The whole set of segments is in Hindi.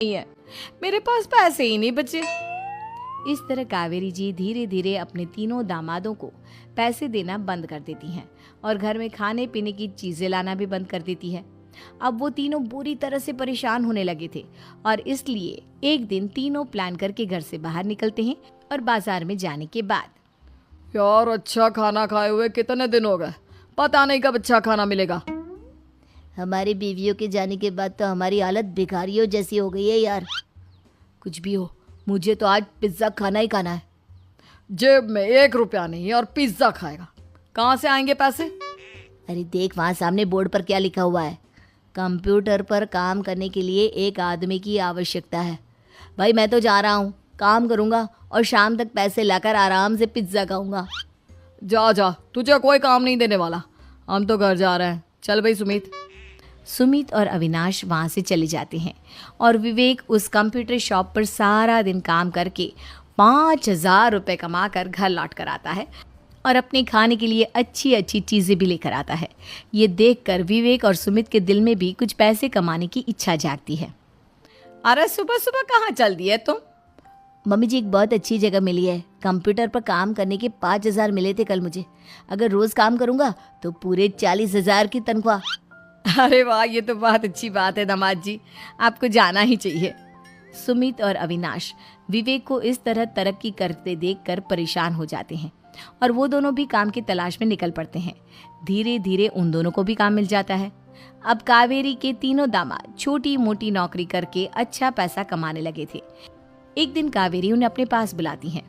नहीं है, मेरे पास पैसे ही नहीं बचे। इस तरह कावेरी जी धीरे धीरे अपने तीनों दामादों को पैसे देना बंद कर देती हैं और घर में खाने पीने की चीजें लाना भी बंद कर देती है। अब वो तीनों बुरी तरह से परेशान होने लगे थे और इसलिए एक दिन तीनों प्लान करके घर से बाहर निकलते हैं और बाजार में जाने के बाद यार अच्छा खाना खाए हुए कितने दिन हो गए, पता नहीं कब अच्छा खाना मिलेगा। हमारी बीवियों के जाने के बाद तो हमारी हालत भिखारियों जैसी हो गई है यार। कुछ भी हो, मुझे तो आज पिज्ज़ा खाना ही खाना है। जेब में 1 रुपया नहीं और पिज्जा खाएगा, कहाँ से आएंगे पैसे? अरे देख वहाँ सामने बोर्ड पर क्या लिखा हुआ है, कंप्यूटर पर काम करने के लिए एक आदमी की आवश्यकता है। भाई मैं तो जा रहा हूँ, काम करूँगा और शाम तक पैसे लाकर आराम से पिज्ज़ा खाऊंगा। जा जा, तुझे कोई काम नहीं देने वाला, हम तो घर जा रहे हैं। चल भाई सुमित। सुमित और अविनाश वहाँ से चले जाते हैं और विवेक उस कंप्यूटर शॉप पर सारा दिन काम करके 5,000 रुपये कमा कर घर लौट कर आता है और अपने खाने के लिए अच्छी अच्छी चीज़ें भी लेकर आता है। ये देखकर विवेक और सुमित के दिल में भी कुछ पैसे कमाने की इच्छा जागती है। अरे सुबह सुबह कहाँ चल दिए तुम? मम्मी जी एक बहुत अच्छी जगह मिली है, कंप्यूटर पर काम करने के 5,000 मिले थे कल मुझे। अगर रोज़ काम करूँगा तो पूरे 40,000 की तनख्वाह। अरे वाह, ये तो बहुत अच्छी बात है दामाद जी, आपको जाना ही चाहिए। सुमित और अविनाश विवेक को इस तरह तरक्की करते देखकर परेशान हो जाते हैं और वो दोनों भी काम की तलाश में निकल पड़ते हैं। धीरे धीरे उन दोनों को भी काम मिल जाता है। अब कावेरी के तीनों दामाद छोटी मोटी नौकरी करके अच्छा पैसा कमाने लगे थे। एक दिन कावेरी उन्हें अपने पास बुलाती है।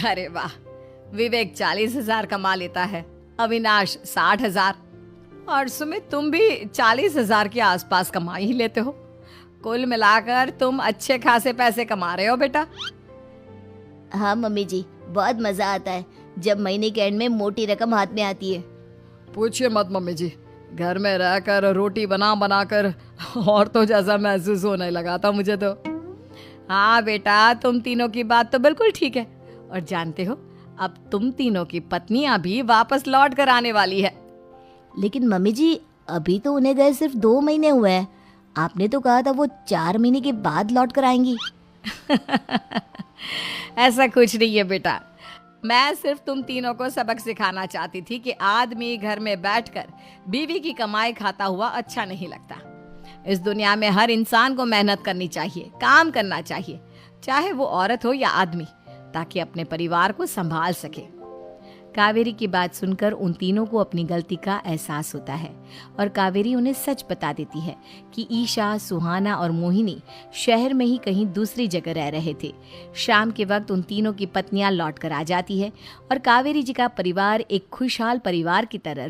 अरे वाह, विवेक 40,000 कमा लेता है, अविनाश 60,000 और सुमित तुम भी 40,000 के आसपास कमा ही लेते हो। कुल मिलाकर तुम अच्छे खासे पैसे कमा रहे हो बेटा। हाँ मम्मी जी, बहुत मज़ा आता है जब महीने के एंड में मोटी रकम हाथ में आती है। पूछिए मत मम्मी जी, घर में रहकर रोटी बना बना कर और तो जैसा महसूस होने लगा था मुझे तो। हाँ बेटा, तुम तीनों की बात तो बिल्कुल ठीक है और जानते हो अब तुम तीनों की पत्नियां भी वापस लौट कर आने वाली है। लेकिन मम्मी जी अभी तो उन्हें गए सिर्फ 2 महीने हुए हैं, आपने तो कहा था वो 4 महीने के बाद लौट कर आएंगी। ऐसा कुछ नहीं है बेटा, मैं सिर्फ तुम तीनों को सबक सिखाना चाहती थी कि आदमी घर में बैठकर बीवी की कमाई खाता हुआ अच्छा नहीं लगता। इस दुनिया में हर इंसान को मेहनत करनी चाहिए, काम करना चाहिए, चाहे वो औरत हो या आदमी, ताकि अपने परिवार को संभाल सके। कावेरी की बात सुनकर उन तीनों को अपनी गलती का एहसास होता है और कावेरी उन्हें सच बता देती है कि ईशा, सुहाना और मोहिनी शहर में ही कहीं दूसरी जगह रह रहे थे। शाम के वक्त उन तीनों की पत्नियां लौट कर आ जाती है और कावेरी जी का परिवार एक खुशहाल परिवार की तरह